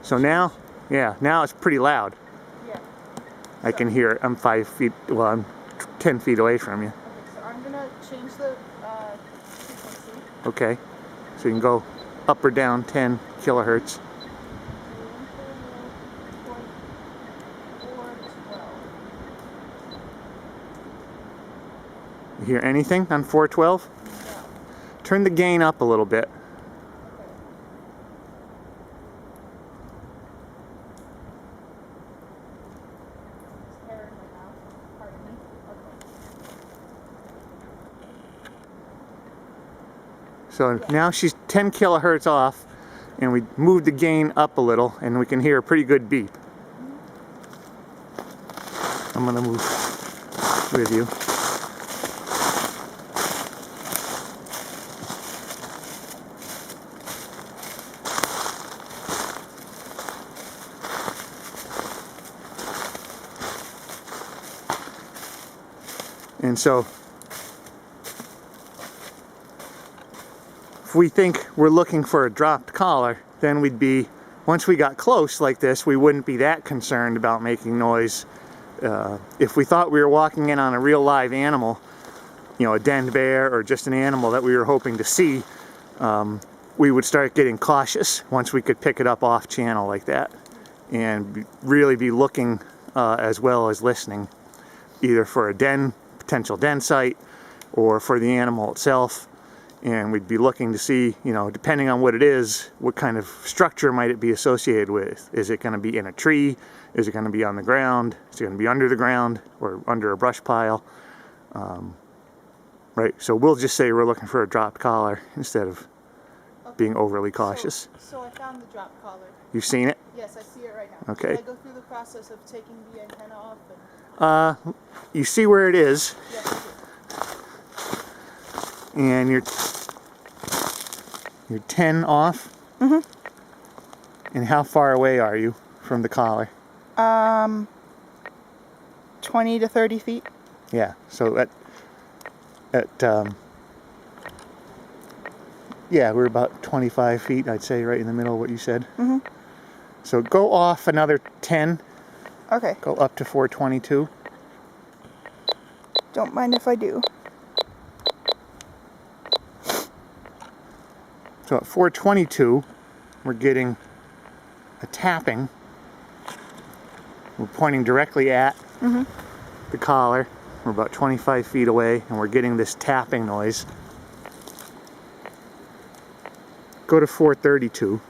So now, yeah, now it's pretty loud. Yeah. I can hear it. I'm 5 feet, well, I'm 10 feet away from you. Okay, so I'm gonna change the frequency. Okay, so you can go up or down 10 kilohertz. You hear anything on 412? No. Turn the gain up a little bit. So now she's 10 kilohertz off, and we moved the gain up a little, and we can hear a pretty good beep. I'm going to move with you. And so if we think we're looking for a dropped collar, then we'd be, once we got close like this, we wouldn't be that concerned about making noise. If we thought we were walking in on a real live animal, you know, a den bear or just an animal that we were hoping to see, we would start getting cautious once we could pick it up off channel like that, and really be looking as well as listening, either for a potential den site or for the animal itself. And we'd be looking to see, you know, depending on what it is, what kind of structure might it be associated with. Is it going to be in a tree? Is it going to be on the ground? Is it going to be under the ground or under a brush pile? Right, so we'll just say we're looking for a dropped collar instead of being overly cautious. So I found the dropped collar. You've seen it? Yes, I see it right now. Okay. Should I go through the process of taking the antenna off? You see where it is? Yes, I do. And you're 10 off? Mm-hmm. And how far away are you from the collar? 20 to 30 feet. Yeah, so yeah, we're about 25 feet, I'd say, right in the middle of what you said. Mm-hmm. So go off another 10. Okay. Go up to 422. Don't mind if I do. So at 422, we're getting a tapping. We're pointing directly at the collar. We're about 25 feet away, and we're getting this tapping noise. Go to 432.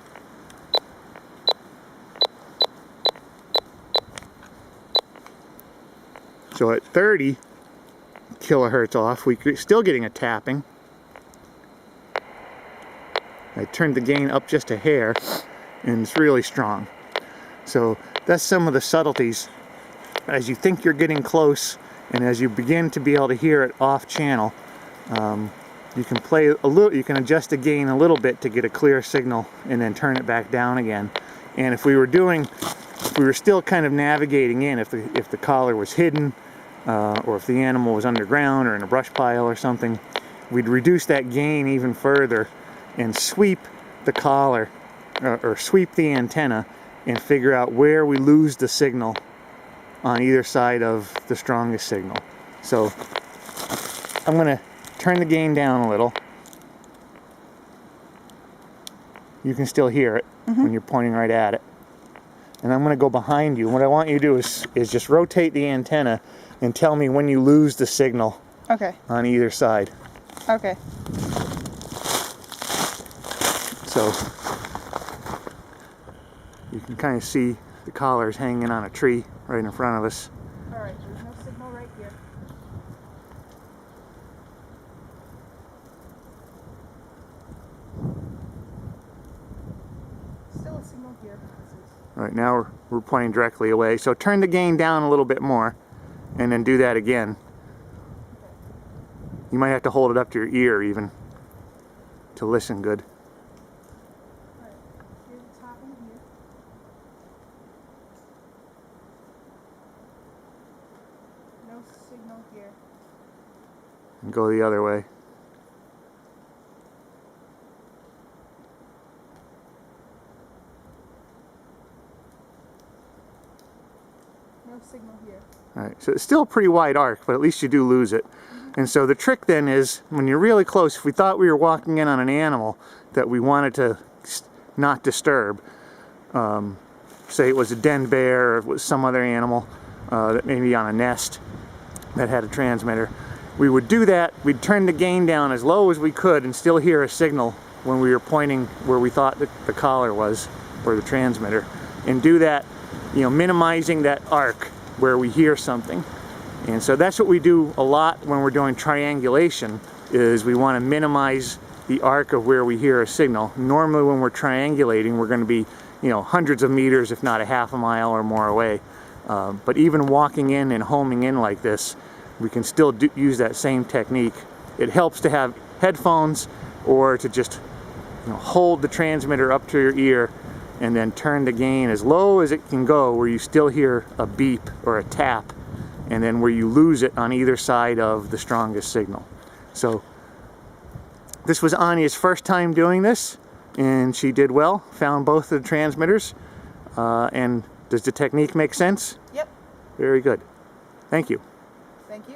So at 30 kilohertz off, we're still getting a tapping. I turned the gain up just a hair, and it's really strong. So that's some of the subtleties. As you think you're getting close, and as you begin to be able to hear it off channel, you can play a little. You can adjust the gain a little bit to get a clear signal, and then turn it back down again. And if we were still kind of navigating in, if the collar was hidden, or if the animal was underground or in a brush pile or something, we'd reduce that gain even further and sweep the collar or sweep the antenna and figure out where we lose the signal on either side of the strongest signal. So I'm going to turn the gain down a little. You can still hear it when you're pointing right at it. And I'm going to go behind you. What I want you to do is just rotate the antenna and tell me when you lose the signal on either side. Okay. So you can kind of see the collars hanging on a tree right in front of us. All right, there's no signal right here. Still a signal here. Right now we're pointing directly away. So turn the gain down a little bit more and then do that again. Okay. You might have to hold it up to your ear even to listen good. All right, here's the top in here. No signal here. And go the other way. no signal here. All right, so it's still a pretty wide arc, but at least you do lose it. And so the trick then is, when you're really close, if we thought we were walking in on an animal that we wanted to not disturb, say it was a den bear or it was some other animal that may be on a nest that had a transmitter, we would do that. We'd turn the gain down as low as we could and still hear a signal when we were pointing where we thought the collar was, or the transmitter, and do that, you know, minimizing that arc where we hear something. And so that's what we do a lot when we're doing triangulation, is we want to minimize the arc of where we hear a signal. Normally when we're triangulating, we're going to be, you know, hundreds of meters, if not a half a mile or more away. But even walking in and homing in like this, we can still use that same technique. It helps to have headphones, or to just, you know, hold the transmitter up to your ear and then turn the gain as low as it can go, where you still hear a beep or a tap, and then where you lose it on either side of the strongest signal. So this was Anya's first time doing this, and she did well, found both of the transmitters. And does the technique make sense? Yep. Very good. Thank you.